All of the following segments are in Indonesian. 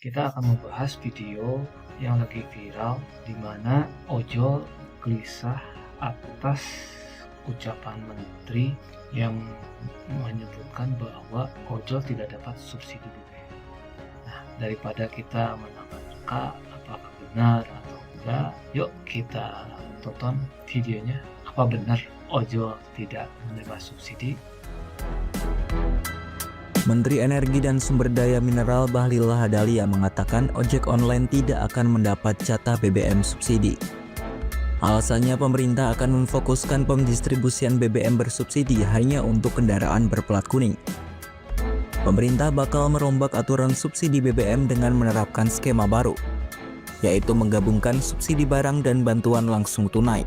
kita akan membahas video yang lagi viral di mana ojol gelisah atas ucapan menteri yang menyebutkan bahwa ojol tidak dapat subsidi BBM. Nah, daripada kita menebak-nebak apakah benar atau enggak, yuk kita tonton videonya. Apa benar ojol tidak menerima subsidi? Menteri Energi dan Sumber Daya Mineral Bahlil Lahadalia mengatakan ojek online tidak akan mendapat jatah BBM subsidi. Alasannya pemerintah akan memfokuskan pendistribusian BBM bersubsidi hanya untuk kendaraan berplat kuning. Pemerintah bakal merombak aturan subsidi BBM dengan menerapkan skema baru, yaitu menggabungkan subsidi barang dan bantuan langsung tunai.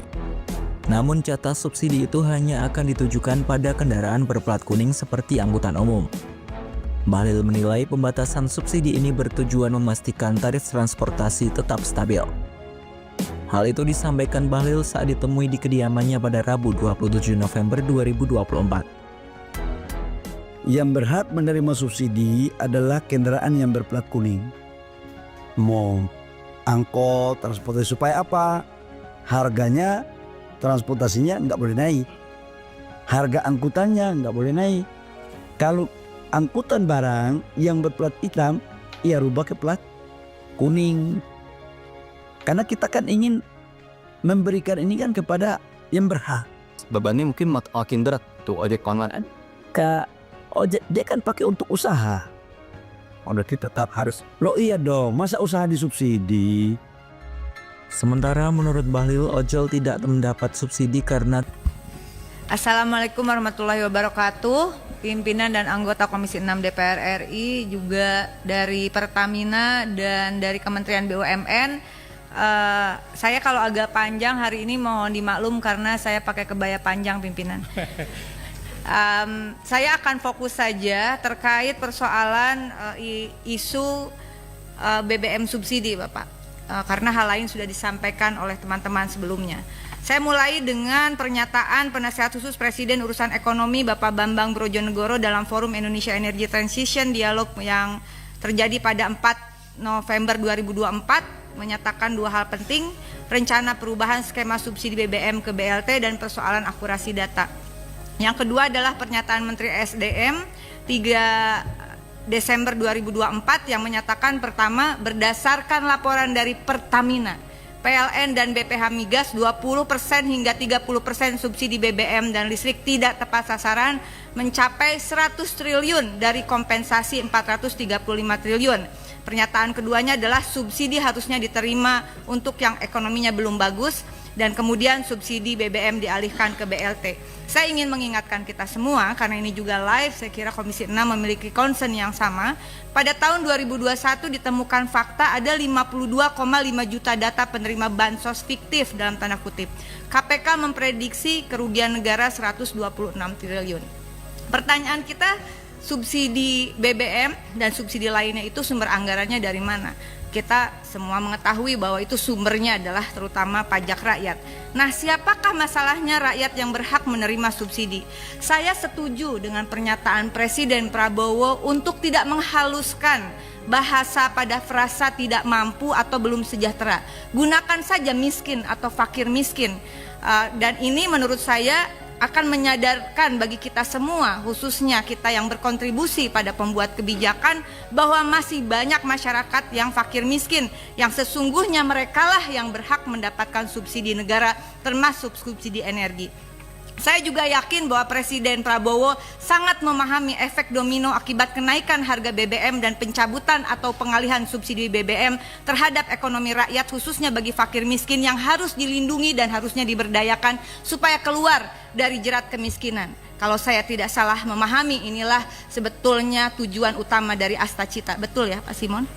Namun jatah subsidi itu hanya akan ditujukan pada kendaraan berplat kuning seperti angkutan umum. Bahlil menilai pembatasan subsidi ini bertujuan memastikan tarif transportasi tetap stabil. Hal itu disampaikan Bahlil saat ditemui di kediamannya pada Rabu 27 November 2024. Yang berhak menerima subsidi adalah kendaraan yang berplat kuning. Mau angkot, transportasi, supaya apa? Harganya, transportasinya nggak boleh naik. Harga angkutannya nggak boleh naik. Kalau angkutan barang yang berplat hitam, ya rubah ke plat kuning. Karena kita kan ingin memberikan ini kan kepada yang berhak. Bebannya mungkin makin berat tuh ojek online. Ojek dia kan pakai untuk usaha. Berarti tetap harus. Loh iya dong, masa usaha disubsidi? Sementara menurut Bahlil, ojol tidak mendapat subsidi karena Assalamualaikum warahmatullahi wabarakatuh. Pimpinan dan anggota Komisi 6 DPR RI, juga dari Pertamina dan dari Kementerian BUMN. Saya kalau agak panjang hari ini mohon dimaklum karena saya pakai kebaya panjang pimpinan. Saya akan fokus saja terkait persoalan isu BBM subsidi Bapak, karena hal lain sudah disampaikan oleh teman-teman sebelumnya. Saya mulai dengan pernyataan Penasihat Khusus Presiden Urusan Ekonomi Bapak Bambang Brojonegoro dalam Forum Indonesia Energy Transition Dialog yang terjadi pada 4 November 2024 menyatakan dua hal penting: rencana perubahan skema subsidi BBM ke BLT dan persoalan akurasi data. Yang kedua adalah pernyataan Menteri SDM 3 Desember 2024 yang menyatakan pertama, berdasarkan laporan dari Pertamina, PLN dan BPH Migas 20% hingga 30% subsidi BBM dan listrik tidak tepat sasaran mencapai 100 triliun dari kompensasi 435 triliun. Pernyataan keduanya adalah subsidi harusnya diterima untuk yang ekonominya belum bagus dan kemudian subsidi BBM dialihkan ke BLT. Saya ingin mengingatkan kita semua, karena ini juga live, saya kira Komisi 6 memiliki concern yang sama. Pada tahun 2021 ditemukan fakta ada 52,5 juta data penerima bansos fiktif dalam tanda kutip. KPK memprediksi kerugian negara 126 triliun. Pertanyaan kita, subsidi BBM dan subsidi lainnya itu sumber anggarannya dari mana? Kita semua mengetahui bahwa itu sumbernya adalah terutama pajak rakyat. Nah, siapakah masalahnya rakyat yang berhak menerima subsidi? Saya setuju dengan pernyataan Presiden Prabowo untuk tidak menghaluskan bahasa pada frasa tidak mampu atau belum sejahtera. Gunakan saja miskin atau fakir miskin. Dan ini menurut saya akan menyadarkan bagi kita semua, khususnya kita yang berkontribusi pada pembuat kebijakan, bahwa masih banyak masyarakat yang fakir miskin, yang sesungguhnya merekalah yang berhak mendapatkan subsidi negara, termasuk subsidi energi. Saya juga yakin bahwa Presiden Prabowo sangat memahami efek domino akibat kenaikan harga BBM dan pencabutan atau pengalihan subsidi BBM terhadap ekonomi rakyat, khususnya bagi fakir miskin yang harus dilindungi dan harusnya diberdayakan supaya keluar dari jerat kemiskinan. Kalau saya tidak salah memahami, inilah sebetulnya tujuan utama dari Astacita. Betul ya Pak Simon?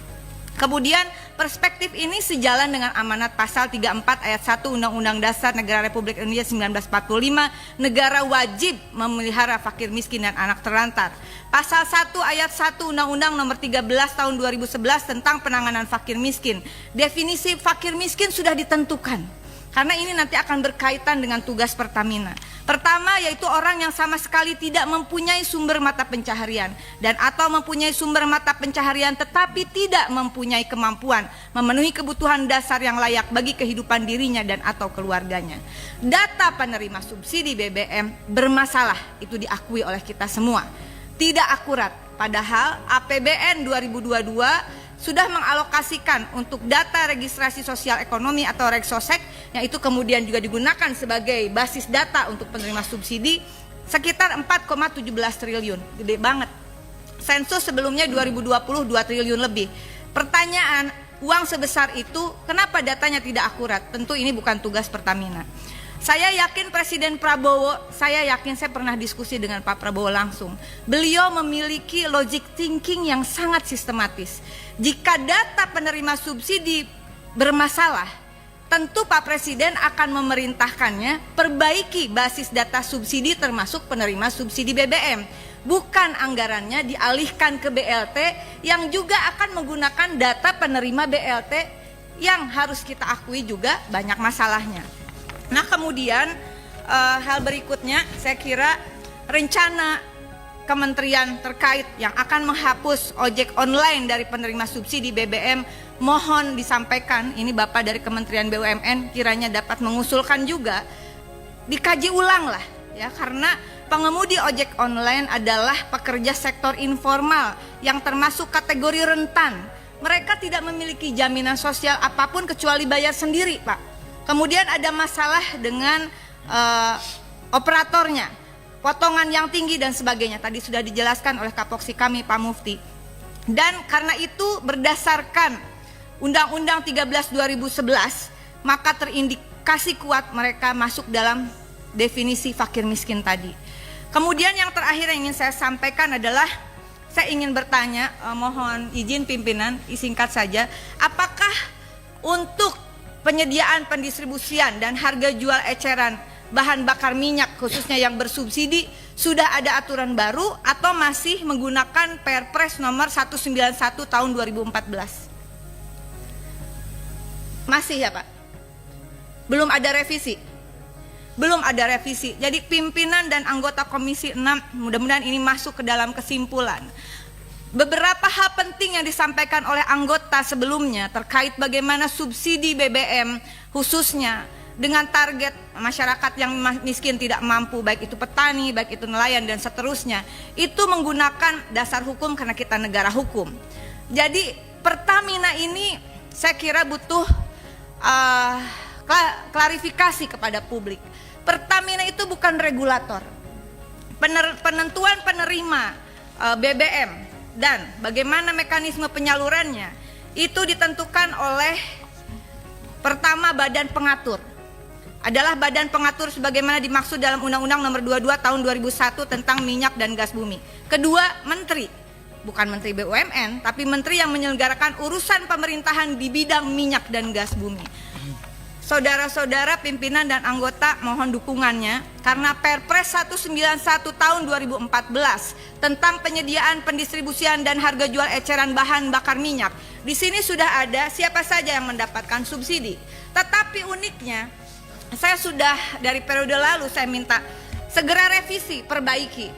Kemudian perspektif ini sejalan dengan amanat pasal 34 ayat 1 Undang-Undang Dasar Negara Republik Indonesia 1945, negara wajib memelihara fakir miskin dan anak terlantar. Pasal 1 ayat 1 Undang-Undang nomor 13 tahun 2011 tentang penanganan fakir miskin. Definisi fakir miskin sudah ditentukan, karena ini nanti akan berkaitan dengan tugas Pertamina. Pertama yaitu orang yang sama sekali tidak mempunyai sumber mata pencaharian dan atau mempunyai sumber mata pencaharian tetapi tidak mempunyai kemampuan memenuhi kebutuhan dasar yang layak bagi kehidupan dirinya dan atau keluarganya. Data penerima subsidi BBM bermasalah, itu diakui oleh kita semua. Tidak akurat, padahal APBN 2022 sudah mengalokasikan untuk data registrasi sosial ekonomi atau Regsosek, yang itu kemudian juga digunakan sebagai basis data untuk penerima subsidi sekitar 4,17 triliun, gede banget. Sensus sebelumnya 2020 2 triliun lebih. Pertanyaan, uang sebesar itu kenapa datanya tidak akurat? Tentu ini bukan tugas Pertamina. Saya yakin Presiden Prabowo, saya pernah diskusi dengan Pak Prabowo langsung. Beliau memiliki logic thinking yang sangat sistematis. Jika data penerima subsidi bermasalah, tentu Pak Presiden akan memerintahkannya perbaiki basis data subsidi termasuk penerima subsidi BBM. Bukan anggarannya dialihkan ke BLT yang juga akan menggunakan data penerima BLT yang harus kita akui juga banyak masalahnya. Nah kemudian hal berikutnya saya kira rencana kementerian terkait yang akan menghapus ojek online dari penerima subsidi BBM mohon disampaikan, ini Bapak dari Kementerian BUMN kiranya dapat mengusulkan juga dikaji ulang lah ya, karena pengemudi ojek online adalah pekerja sektor informal yang termasuk kategori rentan. Mereka tidak memiliki jaminan sosial apapun kecuali bayar sendiri Pak. Kemudian ada masalah dengan operatornya, potongan yang tinggi dan sebagainya. Tadi sudah dijelaskan oleh Kapoksi kami Pak Mufti. Dan karena itu berdasarkan Undang-Undang 13 2011 maka terindikasi kuat mereka masuk dalam definisi fakir miskin tadi. Kemudian yang terakhir yang ingin saya sampaikan adalah saya ingin bertanya, mohon izin pimpinan, singkat saja, apakah untuk penyediaan pendistribusian dan harga jual eceran bahan bakar minyak khususnya yang bersubsidi sudah ada aturan baru atau masih menggunakan Perpres nomor 191 tahun 2014? Masih ya Pak? Belum ada revisi? Belum ada revisi. Jadi pimpinan dan anggota Komisi 6 mudah-mudahan ini masuk ke dalam kesimpulan. Beberapa hal penting yang disampaikan oleh anggota sebelumnya terkait bagaimana subsidi BBM khususnya dengan target masyarakat yang miskin tidak mampu, baik itu petani, baik itu nelayan dan seterusnya, itu menggunakan dasar hukum karena kita negara hukum. Jadi Pertamina ini saya kira butuh klarifikasi kepada publik. Pertamina itu bukan regulator. Penentuan penerima BBM dan bagaimana mekanisme penyalurannya itu ditentukan oleh pertama badan pengatur, adalah badan pengatur sebagaimana dimaksud dalam Undang-Undang Nomor 22 Tahun 2001 tentang minyak dan gas bumi. Kedua, menteri, bukan menteri BUMN tapi menteri yang menyelenggarakan urusan pemerintahan di bidang minyak dan gas bumi. Saudara-saudara pimpinan dan anggota mohon dukungannya karena Perpres 191 tahun 2014 tentang penyediaan pendistribusian dan harga jual eceran bahan bakar minyak. Di sini sudah ada siapa saja yang mendapatkan subsidi. Tetapi uniknya saya sudah dari periode lalu saya minta segera revisi, perbaiki.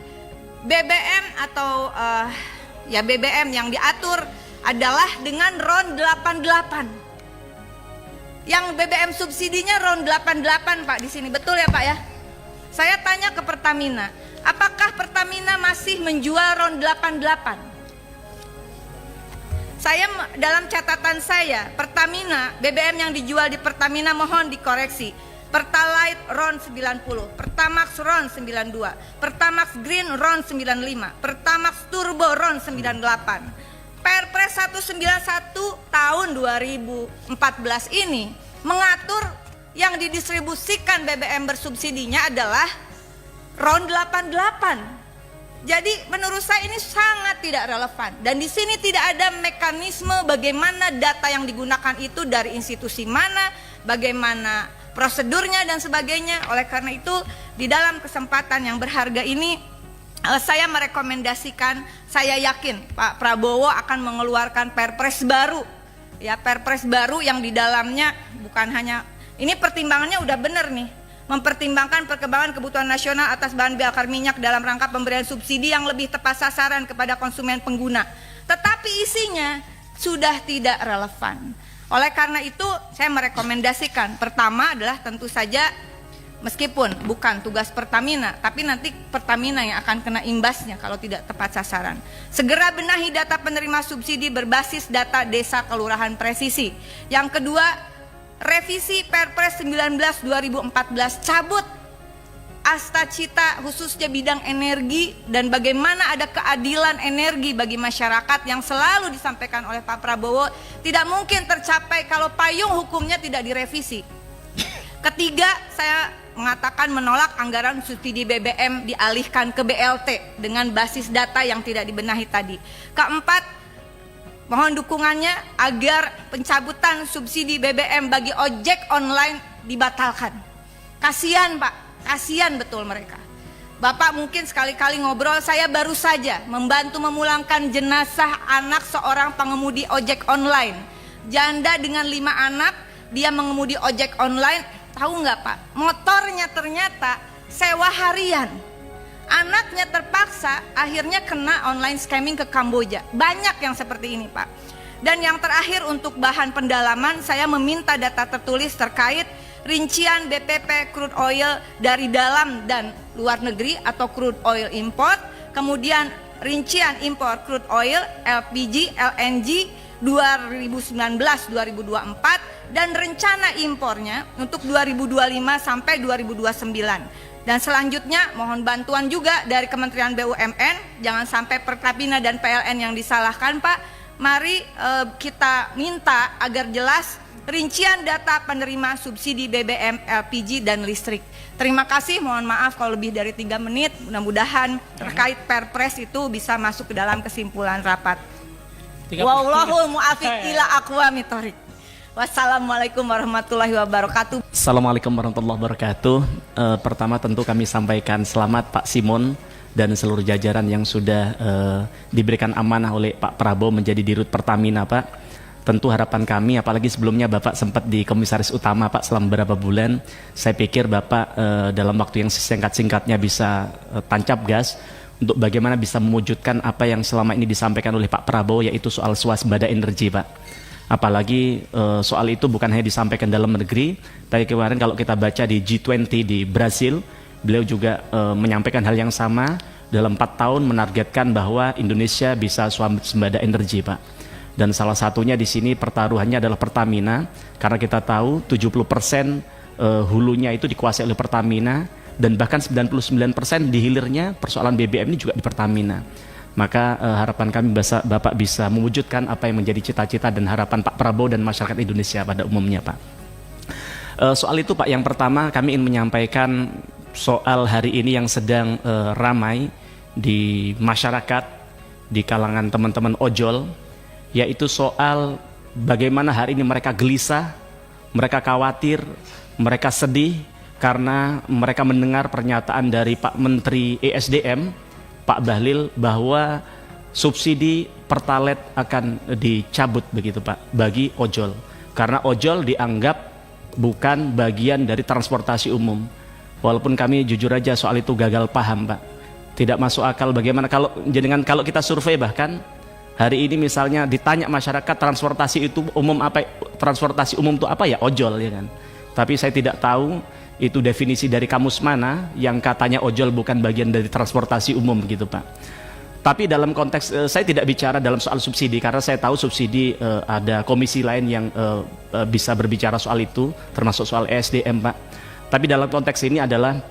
BBM atau BBM yang diatur adalah dengan RON 88. Yang BBM subsidinya RON 88 Pak di sini, betul ya Pak ya? Saya tanya ke Pertamina, apakah Pertamina masih menjual RON 88? Saya dalam catatan saya, Pertamina BBM yang dijual di Pertamina mohon dikoreksi. Pertalite RON 90, Pertamax RON 92, Pertamax Green RON 95, Pertamax Turbo RON 98. Perpres 191 tahun 2014 ini mengatur yang didistribusikan BBM bersubsidinya adalah RON 88. Jadi menurut saya ini sangat tidak relevan dan di sini tidak ada mekanisme bagaimana data yang digunakan itu dari institusi mana, bagaimana prosedurnya dan sebagainya. Oleh karena itu di dalam kesempatan yang berharga ini saya merekomendasikan, saya yakin Pak Prabowo akan mengeluarkan Perpres baru, ya Perpres baru yang di dalamnya bukan hanya ini pertimbangannya udah bener nih, mempertimbangkan perkembangan kebutuhan nasional atas bahan bakar minyak dalam rangka pemberian subsidi yang lebih tepat sasaran kepada konsumen pengguna. Tetapi isinya sudah tidak relevan. Oleh karena itu, saya merekomendasikan, pertama adalah tentu saja meskipun bukan tugas Pertamina, tapi nanti Pertamina yang akan kena imbasnya kalau tidak tepat sasaran. Segera benahi data penerima subsidi berbasis data desa kelurahan presisi. Yang kedua, revisi Perpres 19/2014, cabut Astacita khususnya bidang energi, dan bagaimana ada keadilan energi bagi masyarakat yang selalu disampaikan oleh Pak Prabowo tidak mungkin tercapai kalau payung hukumnya tidak direvisi. Ketiga, saya mengatakan menolak anggaran subsidi BBM dialihkan ke BLT dengan basis data yang tidak dibenahi tadi. Keempat, mohon dukungannya agar pencabutan subsidi BBM bagi ojek online dibatalkan. Kasihan Pak, kasihan betul mereka. Bapak mungkin sekali-kali ngobrol, saya baru saja membantu memulangkan jenazah anak seorang pengemudi ojek online. Janda dengan 5 anak, dia mengemudi ojek online. Tahu nggak Pak, motornya ternyata sewa harian. Anaknya terpaksa akhirnya kena online scamming ke Kamboja. Banyak yang seperti ini Pak. Dan yang terakhir, untuk bahan pendalaman, saya meminta data tertulis terkait rincian BPP crude oil dari dalam dan luar negeri atau crude oil import, kemudian rincian impor crude oil, LPG, LNG 2019-2024, dan rencana impornya untuk 2025 sampai 2029. Dan selanjutnya mohon bantuan juga dari Kementerian BUMN, jangan sampai Pertamina dan PLN yang disalahkan Pak. Mari kita minta agar jelas rincian data penerima subsidi BBM, LPG, dan listrik. Terima kasih, mohon maaf kalau lebih dari 3 menit. Mudah-mudahan terkait Perpres itu bisa masuk ke dalam kesimpulan rapat. Wallahul muwaffiq ila aqwamit thoriq. Wassalamualaikum warahmatullahi wabarakatuh. Assalamualaikum warahmatullahi wabarakatuh. Pertama tentu kami sampaikan selamat Pak Simon dan seluruh jajaran yang sudah diberikan amanah oleh Pak Prabowo menjadi Dirut Pertamina Pak. Tentu harapan kami, apalagi sebelumnya Bapak sempat di Komisaris Utama Pak selama beberapa bulan, saya pikir Bapak dalam waktu yang singkat-singkatnya bisa tancap gas untuk bagaimana bisa mewujudkan apa yang selama ini disampaikan oleh Pak Prabowo, yaitu soal swasembada energi Pak. Apalagi soal itu bukan hanya disampaikan dalam negeri, tapi kemarin kalau kita baca di G20 di Brasil, beliau juga menyampaikan hal yang sama, dalam 4 tahun menargetkan bahwa Indonesia bisa swasembada energi Pak. Dan salah satunya di sini pertaruhannya adalah Pertamina, karena kita tahu 70% hulunya itu dikuasai oleh Pertamina, dan bahkan 99% di hilirnya persoalan BBM ini juga di Pertamina. Maka harapan kami Bapak bisa mewujudkan apa yang menjadi cita-cita dan harapan Pak Prabowo dan masyarakat Indonesia pada umumnya Pak. Soal itu Pak, yang pertama kami ingin menyampaikan soal hari ini yang sedang ramai di masyarakat, di kalangan teman-teman ojol, yaitu soal bagaimana hari ini mereka gelisah, mereka khawatir, mereka sedih karena mereka mendengar pernyataan dari Pak Menteri ESDM, Pak Bahlil, bahwa subsidi Pertalite akan dicabut begitu Pak bagi ojol, karena ojol dianggap bukan bagian dari transportasi umum. Walaupun kami jujur aja soal itu gagal paham Pak, tidak masuk akal bagaimana kalau kita survei, bahkan hari ini misalnya ditanya masyarakat transportasi itu umum apa, transportasi umum itu apa, ya ojol ya kan. Tapi saya tidak tahu itu definisi dari kamus mana yang katanya ojol bukan bagian dari transportasi umum gitu Pak. Tapi dalam konteks saya tidak bicara dalam soal subsidi, karena saya tahu subsidi ada komisi lain yang bisa berbicara soal itu, termasuk soal ESDM Pak. Tapi dalam konteks ini adalah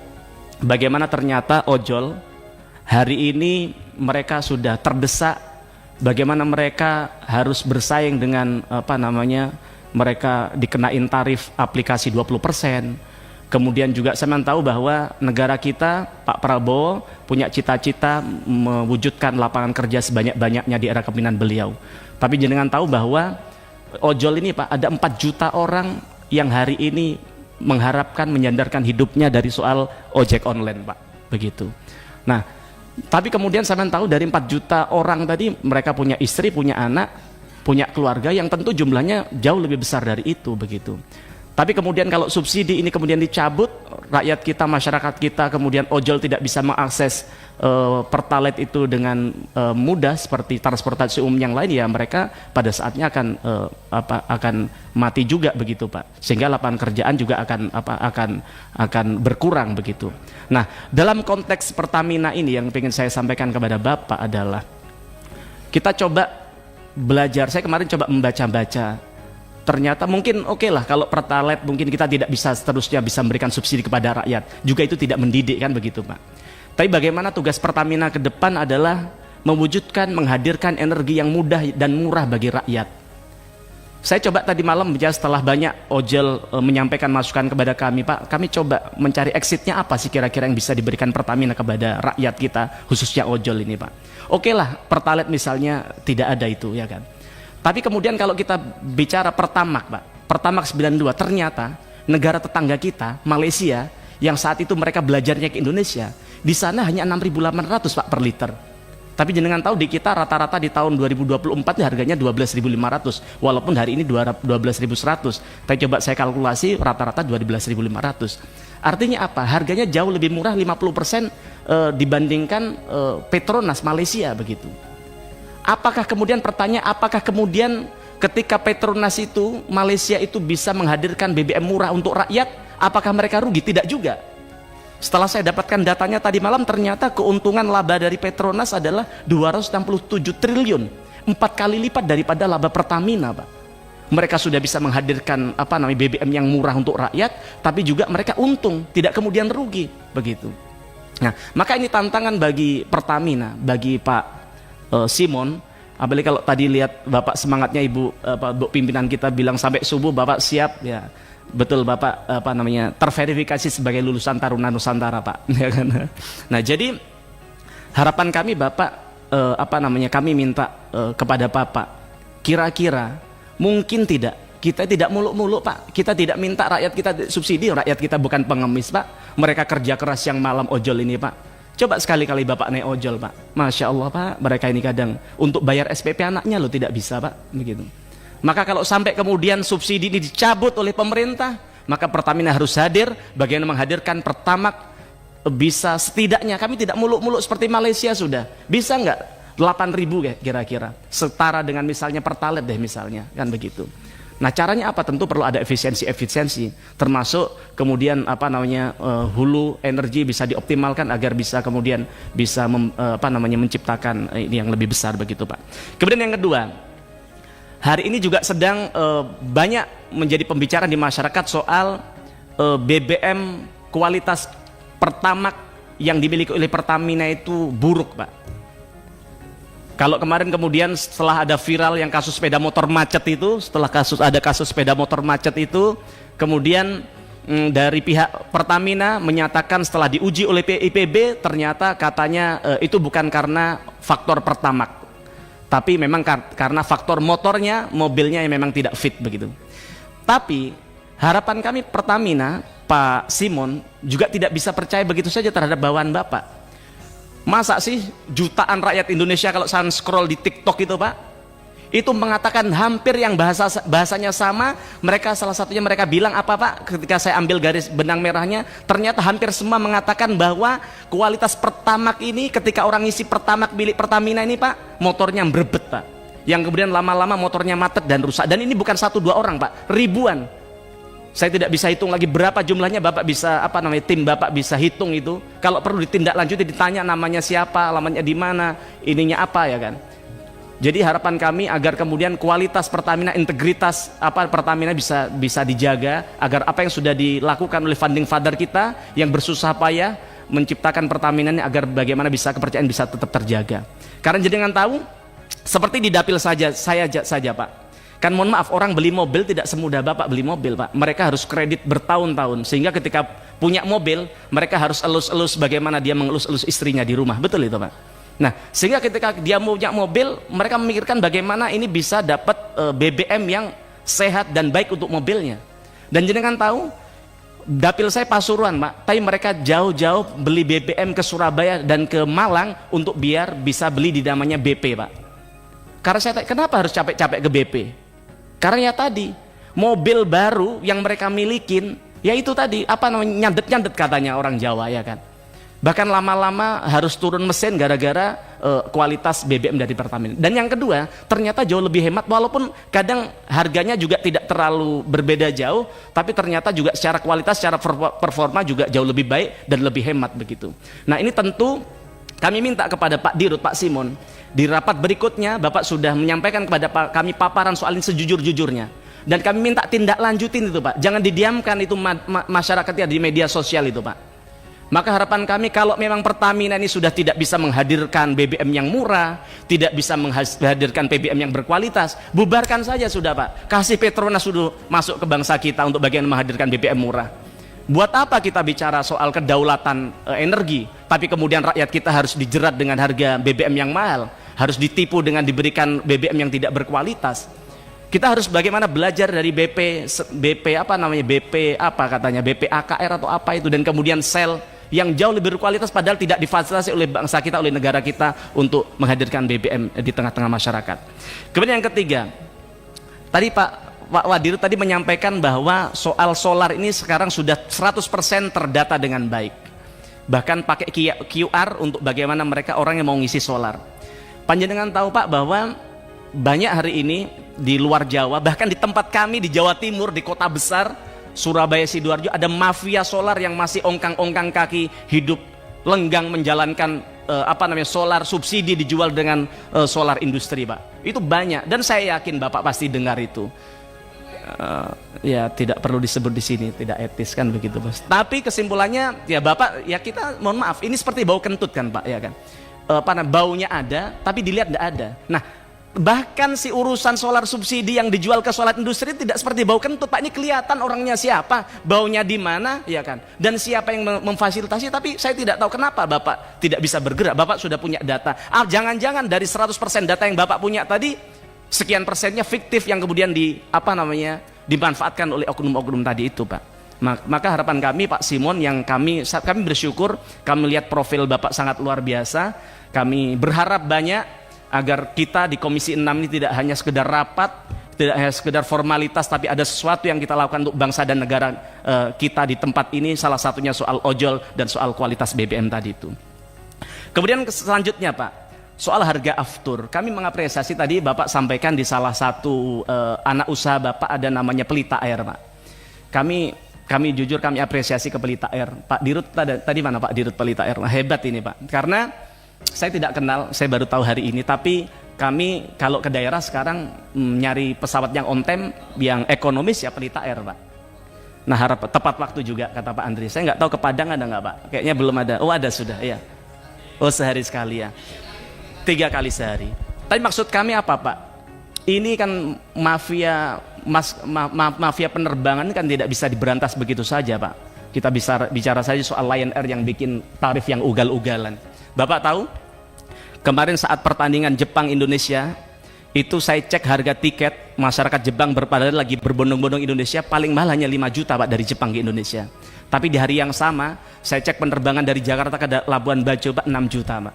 bagaimana ternyata ojol hari ini mereka sudah terdesak. Bagaimana mereka harus bersaing dengan mereka dikenain tarif aplikasi 20%. Kemudian juga saya tahu bahwa negara kita, Pak Prabowo punya cita-cita mewujudkan lapangan kerja sebanyak-banyaknya di era kepemimpinan beliau. Tapi jenengan tahu bahwa ojol ini Pak, ada 4 juta orang yang hari ini mengharapkan menyandarkan hidupnya dari soal ojek online Pak, begitu. Nah, tapi kemudian saya tahu dari 4 juta orang tadi mereka punya istri, punya anak, punya keluarga yang tentu jumlahnya jauh lebih besar dari itu begitu. Tapi kemudian kalau subsidi ini kemudian dicabut, rakyat kita, masyarakat kita, kemudian ojol tidak bisa mengakses Pertalite itu dengan mudah seperti transportasi umum yang lain, ya mereka pada saatnya akan mati juga begitu Pak. Sehingga lapangan kerjaan juga akan berkurang begitu. Nah, dalam konteks Pertamina ini yang ingin saya sampaikan kepada Bapak adalah kita coba belajar. Saya kemarin coba membaca-baca. Ternyata mungkin oke lah kalau Pertalite mungkin kita tidak bisa seterusnya bisa memberikan subsidi kepada rakyat. Juga itu tidak mendidik kan begitu Pak. Tapi bagaimana tugas Pertamina ke depan adalah mewujudkan, menghadirkan energi yang mudah dan murah bagi rakyat. Saya coba tadi malam setelah banyak ojol menyampaikan masukan kepada kami, Pak, kami coba mencari exitnya apa sih kira-kira yang bisa diberikan Pertamina kepada rakyat kita, khususnya ojol ini Pak. Oke lah, Pertalite misalnya tidak ada itu ya kan. Tapi kemudian kalau kita bicara Pertamax Pak, Pertamax 92, ternyata negara tetangga kita, Malaysia, yang saat itu mereka belajarnya ke Indonesia, di sana hanya 6.800 Pak per liter. Tapi jenengan tahu di kita rata-rata di tahun 2024 harganya 12.500, walaupun hari ini 12.100. Tapi coba saya kalkulasi rata-rata 12.500. Artinya apa? Harganya jauh lebih murah 50% dibandingkan Petronas Malaysia begitu. Apakah kemudian pertanyaan, apakah kemudian ketika Petronas itu Malaysia itu bisa menghadirkan BBM murah untuk rakyat, apakah mereka rugi? Tidak juga. Setelah saya dapatkan datanya tadi malam, ternyata keuntungan laba dari Petronas adalah 267 triliun, 4 kali lipat daripada laba Pertamina Pak. Mereka sudah bisa menghadirkan BBM yang murah untuk rakyat, tapi juga mereka untung, tidak kemudian rugi begitu. Nah, maka ini tantangan bagi Pertamina, bagi Pak Simon. Apalagi kalau tadi lihat Bapak semangatnya Bu pimpinan kita bilang sampai subuh Bapak siap ya. Betul Bapak terverifikasi sebagai lulusan Taruna Nusantara Pak. Nah, jadi harapan kami Bapak kami minta kepada Bapak, kira-kira mungkin kita tidak muluk-muluk Pak. Kita tidak minta rakyat kita subsidi, rakyat kita bukan pengemis Pak. Mereka kerja keras yang malam ojol ini Pak. Coba sekali-kali Bapak naik ojol Pak. Masya Allah Pak, mereka ini kadang untuk bayar SPP anaknya loh tidak bisa Pak, begitu. Maka kalau sampai kemudian subsidi ini dicabut oleh pemerintah, maka Pertamina harus hadir. Bagaimana menghadirkan Pertamax bisa setidaknya, kami tidak muluk-muluk seperti Malaysia sudah. Bisa nggak 8.000 kira-kira? Setara dengan misalnya Pertalite deh misalnya, kan begitu. Nah caranya apa? Tentu perlu ada efisiensi, termasuk kemudian hulu energi bisa dioptimalkan agar bisa kemudian bisa menciptakan ini yang lebih besar begitu Pak. Kemudian yang kedua, hari ini juga sedang banyak menjadi pembicaraan di masyarakat soal BBM kualitas Pertamax yang dimiliki oleh Pertamina itu buruk Pak. Kalau kemarin kemudian setelah ada viral yang kasus sepeda motor macet itu, kasus sepeda motor macet itu, kemudian dari pihak Pertamina menyatakan setelah diuji oleh PIPB ternyata katanya itu bukan karena faktor Pertamax, tapi memang karena faktor motornya, mobilnya yang memang tidak fit begitu. Tapi harapan kami Pertamina, Pak Simon, juga tidak bisa percaya begitu saja terhadap bawaan Bapak. Masa sih jutaan rakyat Indonesia kalau saya scroll di TikTok itu Pak, itu mengatakan hampir yang bahasanya sama. Mereka salah satunya mereka bilang apa Pak, ketika saya ambil garis benang merahnya, ternyata hampir semua mengatakan bahwa kualitas Pertamax ini ketika orang ngisi Pertamax milik Pertamina ini Pak, motornya berbet Pak, yang kemudian lama-lama motornya macet dan rusak. Dan ini bukan 1-2 orang Pak, ribuan. Saya tidak bisa hitung lagi berapa jumlahnya. Bapak bisa tim Bapak bisa hitung itu. Kalau perlu ditindaklanjuti, ditanya namanya siapa, alamatnya di mana, ininya apa ya kan. Jadi harapan kami agar kemudian kualitas Pertamina, integritas Pertamina bisa dijaga, agar apa yang sudah dilakukan oleh founding father kita yang bersusah payah menciptakan Pertamina ini, agar bagaimana bisa kepercayaan bisa tetap terjaga. Karena jenengan tahu seperti di dapil saja Pak. Kan mohon maaf, orang beli mobil tidak semudah Bapak beli mobil Pak. Mereka harus kredit bertahun-tahun, sehingga ketika punya mobil mereka harus elus-elus bagaimana dia mengelus-elus istrinya di rumah. Betul itu Pak. Nah, sehingga ketika dia punya mobil, mereka memikirkan bagaimana ini bisa dapat BBM yang sehat dan baik untuk mobilnya. Dan jenengan tahu, dapil saya Pasuruan Pak, tapi mereka jauh-jauh beli BBM ke Surabaya dan ke Malang untuk biar bisa beli di namanya BP Pak. Karena saya tanya, kenapa harus capek-capek ke BP? Karena ya tadi, mobil baru yang mereka milikin, ya itu tadi apa namanya, nyandet-nyandet katanya orang Jawa ya kan. Bahkan lama-lama harus turun mesin gara-gara kualitas BBM dari Pertamina. Dan yang kedua, ternyata jauh lebih hemat, walaupun kadang harganya juga tidak terlalu berbeda jauh, tapi ternyata juga secara kualitas, secara performa juga jauh lebih baik dan lebih hemat begitu. Nah ini tentu kami minta kepada Pak Dirut, Pak Simon, di rapat berikutnya Bapak sudah menyampaikan kepada kami paparan soal ini sejujur-jujurnya. Dan kami minta tindak lanjutin itu Pak, jangan didiamkan itu masyarakatnya di media sosial itu Pak. Maka harapan kami kalau memang Pertamina ini sudah tidak bisa menghadirkan BBM yang murah, tidak bisa menghadirkan BBM yang berkualitas, bubarkan saja sudah Pak. Kasih Petronas sudah masuk ke bangsa kita untuk bagian menghadirkan BBM murah. Buat apa kita bicara soal kedaulatan energi, tapi kemudian rakyat kita harus dijerat dengan harga BBM yang mahal, harus ditipu dengan diberikan BBM yang tidak berkualitas. Kita harus bagaimana belajar dari BP apa namanya, BP apa katanya, BP AKR atau apa itu, dan kemudian sel yang jauh lebih berkualitas padahal tidak difasilitasi oleh bangsa kita, oleh negara kita untuk menghadirkan BBM di tengah-tengah masyarakat. Kemudian yang ketiga, tadi Pak Wadirut tadi menyampaikan bahwa soal solar ini sekarang sudah 100% terdata dengan baik. Bahkan pakai QR untuk bagaimana mereka orang yang mau ngisi solar. Panjenengan tahu Pak bahwa banyak hari ini di luar Jawa, bahkan di tempat kami di Jawa Timur, di kota besar Surabaya, Sidoarjo, ada mafia solar yang masih ongkang-ongkang kaki hidup lenggang menjalankan solar subsidi dijual dengan solar industri Pak. Itu banyak dan saya yakin Bapak pasti dengar itu. Ya tidak perlu disebut di sini, tidak etis kan begitu Bos. Tapi kesimpulannya ya Bapak, ya kita mohon maaf, ini seperti bau kentut kan Pak ya kan. Baunya ada tapi dilihat tidak ada. Nah, bahkan si urusan solar subsidi yang dijual ke solar industri tidak seperti bau kentut Pak, ini kelihatan orangnya siapa, baunya di mana ya kan, dan siapa yang memfasilitasi. Tapi saya tidak tahu kenapa Bapak tidak bisa bergerak. Bapak sudah punya data, jangan-jangan dari 100% data yang Bapak punya tadi, sekian persennya fiktif yang kemudian dimanfaatkan oleh oknum-oknum tadi itu Pak. Maka harapan kami Pak Simon, yang kami bersyukur kami lihat profil Bapak sangat luar biasa. Kami berharap banyak agar kita di Komisi 6 ini tidak hanya sekedar rapat, tidak hanya sekedar formalitas, tapi ada sesuatu yang kita lakukan untuk bangsa dan negara kita di tempat ini. Salah satunya soal ojol dan soal kualitas BBM tadi itu. Kemudian selanjutnya Pak, soal harga aftur. Kami mengapresiasi tadi Bapak sampaikan di salah satu anak usaha Bapak ada namanya Pelita Air Pak. Kami jujur kami apresiasi ke Pelita Air. Pak Dirut tadi mana Pak Dirut Pelita Air? Nah, hebat ini Pak, karena saya tidak kenal, saya baru tahu hari ini. Tapi kami kalau ke daerah sekarang nyari pesawat yang on time, yang ekonomis ya Pelita Air Pak. Nah tepat waktu juga kata Pak Andri. Saya nggak tahu ke Padang ada nggak Pak? Kayaknya belum ada. Oh ada sudah ya. Oh sehari sekali ya. 3 kali sehari. Tapi maksud kami apa Pak? Ini kan mafia penerbangan kan tidak bisa diberantas begitu saja Pak. Kita bisa bicara saja soal Lion Air yang bikin tarif yang ugal-ugalan. Bapak tahu, kemarin saat pertandingan Jepang-Indonesia, itu saya cek harga tiket, masyarakat Jepang lagi berbondong-bondong Indonesia, paling mahal hanya 5 juta Pak dari Jepang ke Indonesia. Tapi di hari yang sama, saya cek penerbangan dari Jakarta ke Labuan Bajo Pak 6 juta Pak.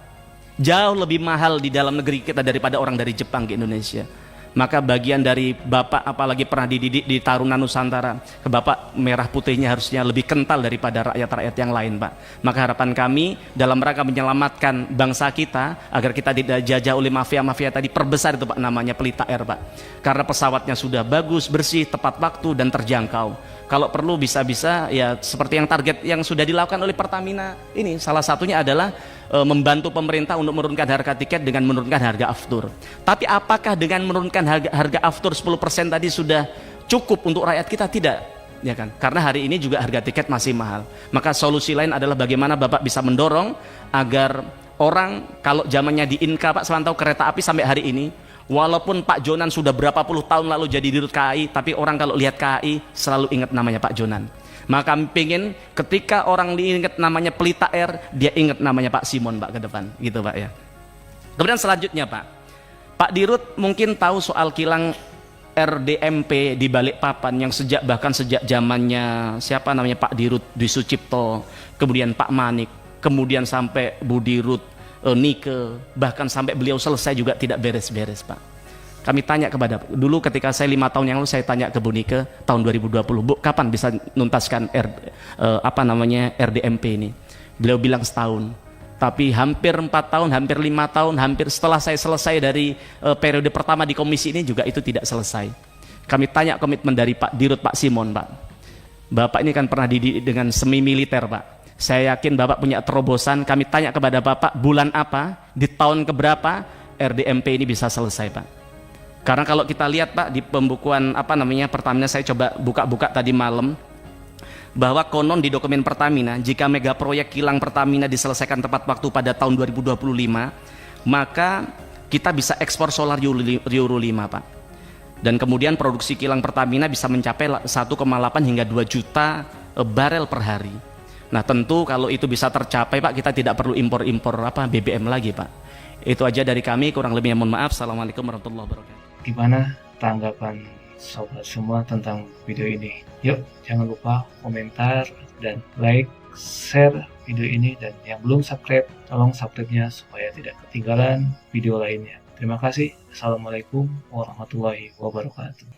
Jauh lebih mahal di dalam negeri kita daripada orang dari Jepang ke Indonesia. Maka bagian dari Bapak, apalagi pernah dididik di Taruna Nusantara, ke Bapak merah putihnya harusnya lebih kental daripada rakyat-rakyat yang lain Pak. Maka harapan kami dalam rangka menyelamatkan bangsa kita agar kita tidak dijajah oleh mafia-mafia tadi, perbesar itu Pak namanya Pelita Air Pak. Karena pesawatnya sudah bagus, bersih, tepat waktu dan terjangkau. Kalau perlu bisa-bisa ya seperti yang target yang sudah dilakukan oleh Pertamina ini, salah satunya adalah membantu pemerintah untuk menurunkan harga tiket dengan menurunkan harga aftur. Tapi apakah dengan menurunkan harga aftur 10% tadi sudah cukup untuk rakyat kita? Tidak, ya kan? Karena hari ini juga harga tiket masih mahal. Maka solusi lain adalah bagaimana Bapak bisa mendorong agar orang, kalau zamannya di Inka Pak, selantau kereta api sampai hari ini, walaupun Pak Jonan sudah berapa puluh tahun lalu jadi dirut KAI, tapi orang kalau lihat KAI selalu ingat namanya Pak Jonan. Maka kami pengen ketika orang diingat namanya Pelita Air, dia ingat namanya Pak Simon Pak ke depan, gitu Pak ya. Kemudian selanjutnya Pak Dirut mungkin tahu soal kilang RDMP di Balikpapan yang bahkan sejak zamannya siapa namanya Pak Dirut Dwi Sucipto, kemudian Pak Manik, kemudian sampai Bu Dirut Nike, bahkan sampai beliau selesai juga tidak beres-beres Pak. Kami tanya kepada, dulu ketika saya 5 tahun yang lalu saya tanya ke Bu Nike tahun 2020, Bu kapan bisa nuntaskan RDMP ini? Beliau bilang setahun. Tapi hampir 4 tahun, hampir 5 tahun, hampir setelah saya selesai dari periode pertama di komisi ini juga itu tidak selesai. Kami tanya komitmen dari Pak Dirut Pak Simon, Pak. Bapak ini kan pernah dididik dengan semi militer, Pak. Saya yakin Bapak punya terobosan. Kami tanya kepada Bapak bulan apa, di tahun keberapa RDMP ini bisa selesai, Pak. Karena kalau kita lihat Pak di pembukuan Pertamina, saya coba buka-buka tadi malam, bahwa konon di dokumen Pertamina jika mega proyek kilang Pertamina diselesaikan tepat waktu pada tahun 2025, maka kita bisa ekspor solar Euro 5 Pak. Dan kemudian produksi kilang Pertamina bisa mencapai 1,8 hingga 2 juta barel per hari. Nah tentu kalau itu bisa tercapai Pak, kita tidak perlu impor-impor BBM lagi Pak. Itu aja dari kami, kurang lebihnya mohon maaf. Assalamualaikum warahmatullahi wabarakatuh. Gimana tanggapan sobat semua tentang video ini? Yuk, jangan lupa komentar dan like, share video ini, dan yang belum subscribe, tolong subscribe-nya supaya tidak ketinggalan video lainnya. Terima kasih. Assalamualaikum warahmatullahi wabarakatuh.